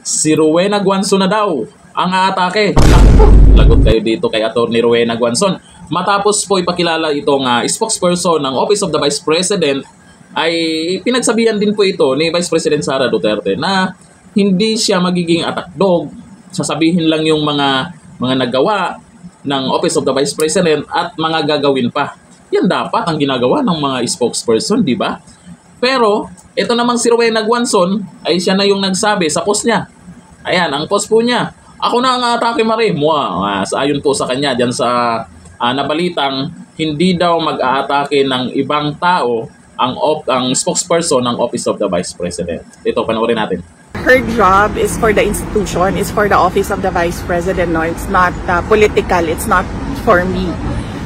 Si Rowena Guanzon na daw ang aatake. Lagot kayo dito kay Atty. Rowena Guanzon. Matapos po ipakilala itong spokesperson ng Office of the Vice President, ay pinagsabihan din po ito ni Vice President Sara Duterte na hindi siya magiging attack dog. Sasabihin lang yung mga nagawa ng Office of the Vice President at mga gagawin pa. Yan dapat ang ginagawa ng mga spokesperson, di ba? Pero, ito namang si Rowena Guanzon ay siya na yung nagsabi sa post niya. Ayan, ang post po niya. Ako na ang atake, Marie. Ayon po sa kanya dyan sa nabalitang hindi daw mag-aatake ng ibang tao ang spokesperson ng Office of the Vice President. Ito, panoorin natin. Her job is for the institution, is for the Office of the Vice President. No, it's not political. It's not for me.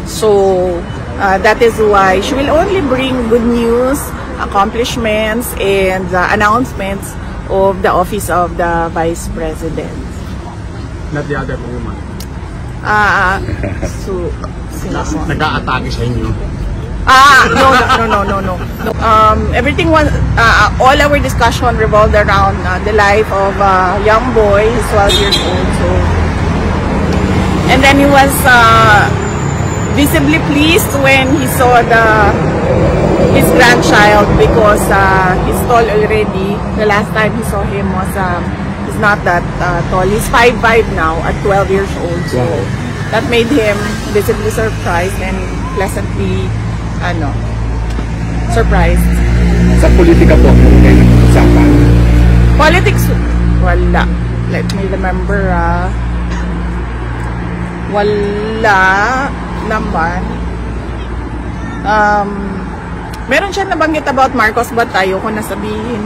So, that is why she will only bring good news, accomplishments, and announcements of the Office of the Vice President. Not the other woman. Nag-a-atake sa inyo? No. Everything was, all our discussion revolved around the life of a young boy. He's 12 years old. So, and then he was visibly pleased when he saw his grandchild because he's tall already. The last time he saw him was he's not that tall. He's 5'5" now at 12 years old. So that made him visibly surprised and pleasantly surprised. Sa politika po, kayo nag-usapan? Politics, wala. Let me remember. Wala naman. Meron siya nabanggit about Marcos, but ayoko na sabihin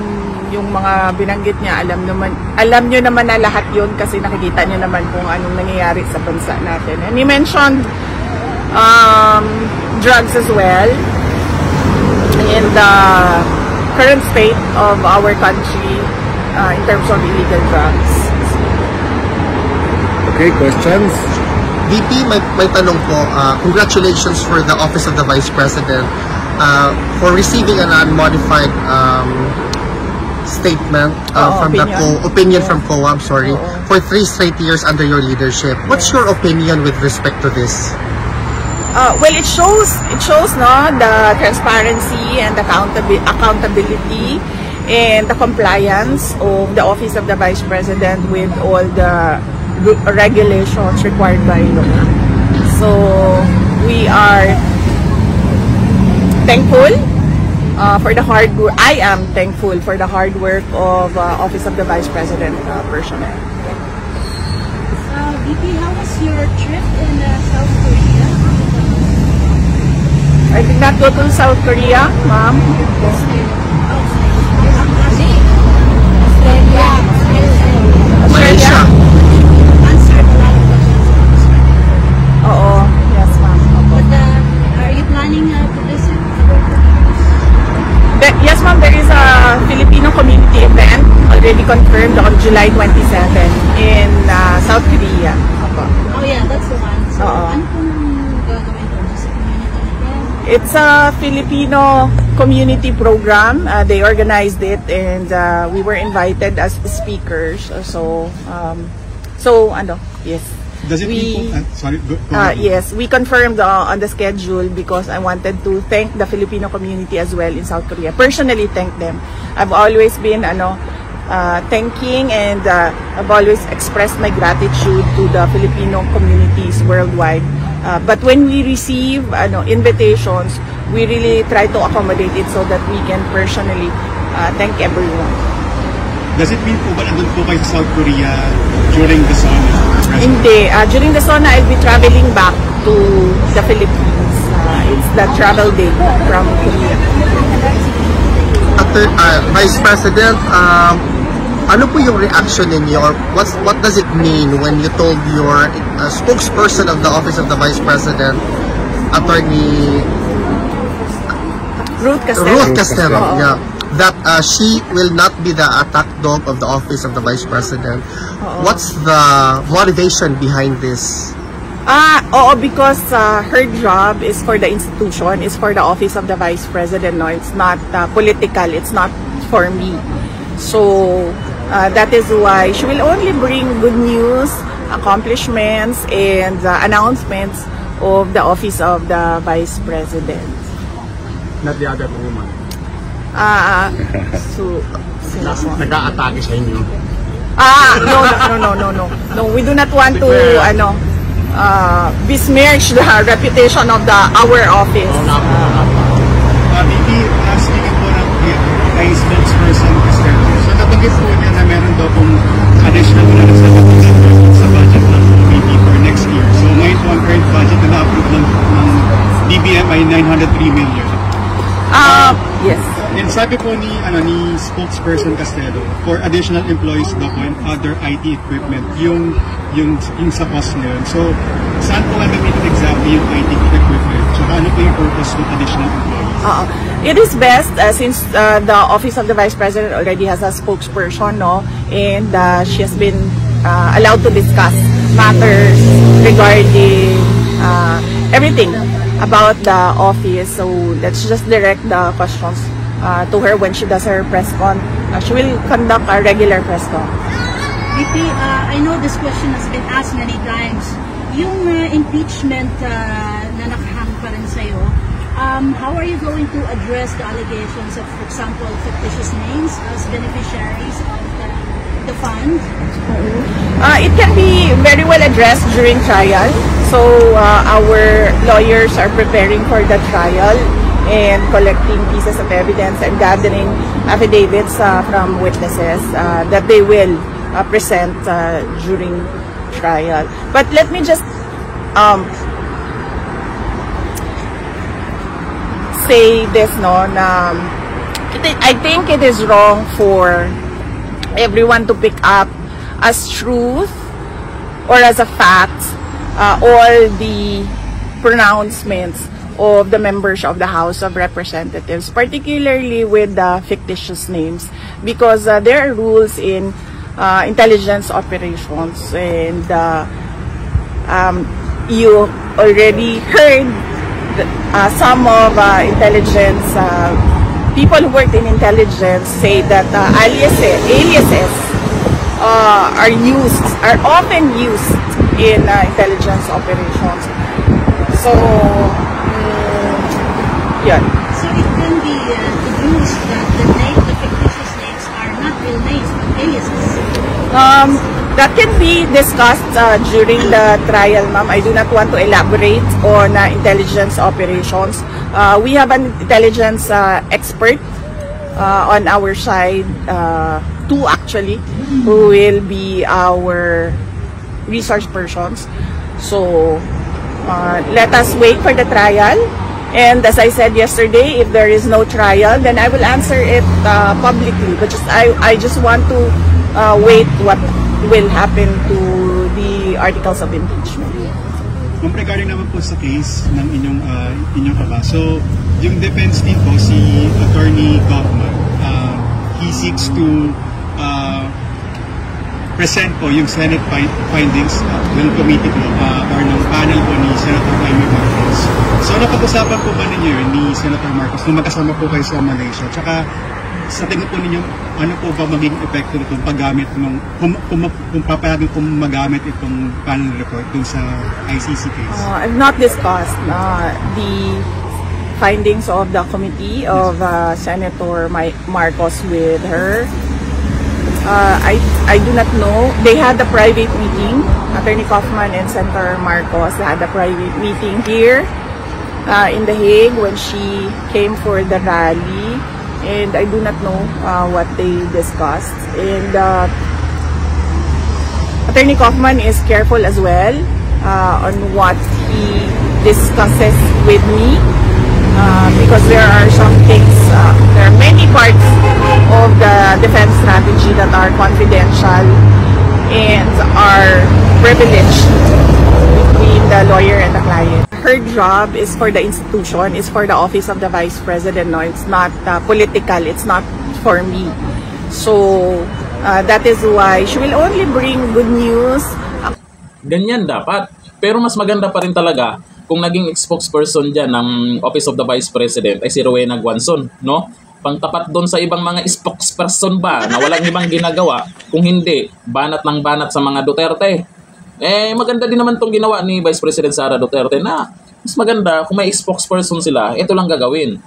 yung mga binanggit niya. Alam nyo naman na lahat yun kasi nakikita nyo naman kung anong nangyayari sa bansa natin. And he mentioned drugs as well in the current state of our country in terms of illegal drugs. Okay, questions? VP, may tanong po. Congratulations for the Office of the Vice President for receiving an unmodified statement from opinion from COA, I'm sorry, for 3 straight years under your leadership. What's your opinion with respect to this? Well, it shows the transparency and accountability and the compliance of the Office of the Vice President with all the regulations required by law. So we are thankful for the hard work. I am thankful for the hard work of Office of the Vice President personnel. VP, how was your trip in South Korea? I did not go to South Korea, ma'am. Malaysia. Oo, yes ma'am. But are you planning to visit? Yes ma'am, there is a Filipino community event already confirmed on July 27 in South Korea. Oh yeah, that's the one. So, ano po nang gagawin doon sa community event? It's a Filipino community program. They organized it and we were invited as speakers. Yes. Does it yes, we confirmed on the schedule because I wanted to thank the Filipino community as well in South Korea. Personally, thank them. I've always been thanking and I've always expressed my gratitude to the Filipino communities worldwide. But when we receive invitations, we really try to accommodate it so that we can personally thank everyone. Does it mean po ba nandun po kayo sa South Korea during the SONA? Hindi. During the SONA, I'll be traveling back to the Philippines. It's the travel day from Korea. Vice President, ano po yung reaction ninyo or what does it mean when you told your spokesperson of the Office of the Vice President, Attorney Ruth Castelo, yeah, that she will not be the attack dog of the Office of the Vice President? What's the motivation behind this? Because her job is for the institution, is for the Office of the Vice President. No, it's not political. It's not for me. So That is why she will only bring good news, accomplishments, and announcements of the office of the Vice President. Not the other woman. So, sino po? Nag-a-atake sa inyo. No, we do not want to besmirch the reputation of our office. VP, speaking po ng kay spokesperson Castelo. So nabanggit po niya na meron daw pong additional na sa budget ng VP for next year. So ngayon po ang current budget na na-approve ng DBM ay 903 million. Yes. And sabi po ni spokesperson Castelo, for additional employees daw po and other IT equipment, yung sa cost na yun. So, saan po gagamitin exactly yung IT equipment? So, ano po yung purpose ng additional employees? It is best since the office of the Vice President already has a spokesperson, no, and she has been allowed to discuss matters regarding everything about the office. So let's just direct the questions to her when she does her press con. She will conduct a regular press con. VP, I know this question has been asked many times. Yung impeachment na nakahang pa rin sa'yo, how are you going to address the allegations of, for example, fictitious names as beneficiaries of the fund? It can be very well addressed during trial. So our lawyers are preparing for the trial and collecting pieces of evidence and gathering affidavits from witnesses that they will present during trial. But let me just say this, no, I think it is wrong for everyone to pick up as truth or as a fact all the pronouncements of the members of the House of Representatives, particularly with the fictitious names, because there are rules in intelligence operations, and you already heard some of intelligence people who work in intelligence say that aliases are often used in intelligence operations. So, yeah. So it can be deduced that the fictitious names are not real names, but aliases. That can be discussed during the trial, ma'am. I do not want to elaborate on intelligence operations. We have an intelligence expert on our side, two actually, who will be our resource persons. So let us wait for the trial. And as I said yesterday, if there is no trial, then I will answer it publicly. But I just want to wait what will happen to the articles of impeachment. Regarding naman po sa case ng inyong ama, so yung defense team po, si Attorney Kaufman, he seeks to present po yung Senate findings ng committee po or ng panel po ni Senator Jaime Marcos. So napag-usapan po ba ninyo yun ni Senator Marcos nung magkasama po kayo sa Malaysia? Tsaka sa tingin po ninyo, ano po ba maging epekto nitong paggamit ng, kung papayagan kung magamit itong panel report dun sa ICC case? I've not discussed the findings of the committee of Senator Marcos with her. I do not know. They had a private meeting. Attorney Kaufman and Senator Marcos had a private meeting here in The Hague when she came for the rally. And I do not know what they discussed. And Attorney Kaufman is careful as well on what he discusses with me. Because there are some things, there are many parts of the defense strategy that are confidential and are privileged between the lawyer and the client. Her job is for the institution, is for the office of the Vice President. No, it's not political, it's not for me. So that is why she will only bring good news. Ganyan dapat. Pero mas maganda pa rin talaga kung naging spokesperson dyan ng Office of the Vice President ay si Rowena Guanzon, no? Pangtapat doon sa ibang mga spokesperson ba na walang ibang ginagawa, kung hindi, banat ng banat sa mga Duterte. Maganda din naman tong ginawa ni Vice President Sara Duterte na mas maganda kung may spokesperson sila, ito lang gagawin.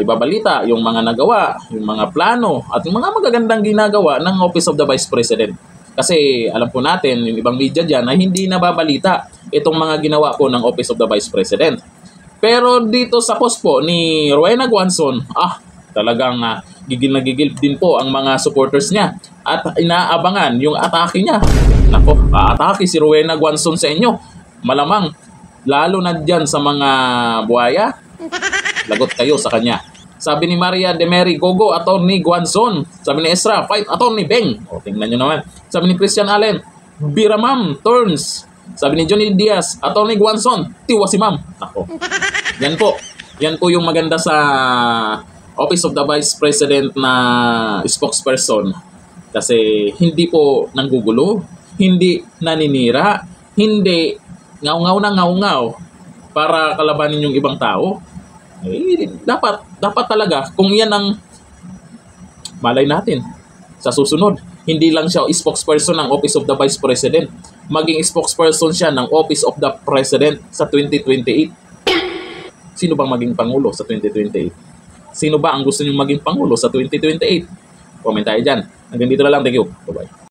Ibabalita yung mga nagawa, yung mga plano, at yung mga magagandang ginagawa ng Office of the Vice President. Kasi alam po natin, yung ibang media dyan ay hindi nababalita itong mga ginawa po ng Office of the Vice President. Pero dito sa post po ni Rowena Guanzon, talagang gigil na gigil din po ang mga supporters niya at inaabangan yung atake niya. Nako, atake si Rowena Guanzon sa inyo. Malamang, lalo na dyan sa mga buhaya, lagot kayo sa kanya. Sabi ni Maria Demery, Gogo, Atty. Guanzon. Sabi ni Ezra, Fight, Atty. Beng. Tingnan nyo naman. Sabi ni Christian Allen, Biramam, Turns. Sabi ni Johnny Diaz, Atty. Guanzon, Tiwa si Ma'am. Ako. Yan po. Yan po yung maganda sa Office of the Vice President na spokesperson. Kasi hindi po nanggugulo, hindi naninira, hindi ngaw-ngaw na ngaw-ngaw para kalabanin yung ibang tao. Dapat talaga kung yan ang malay natin sa susunod, hindi lang siya spokesperson ng Office of the Vice President, maging spokesperson siya ng Office of the President sa 2028. Sino bang maging Pangulo sa 2028? Sino ba ang gusto niyong maging Pangulo sa 2028? Comment tayo dyan. Hanggang dito na lang. Thank you. Bye-bye.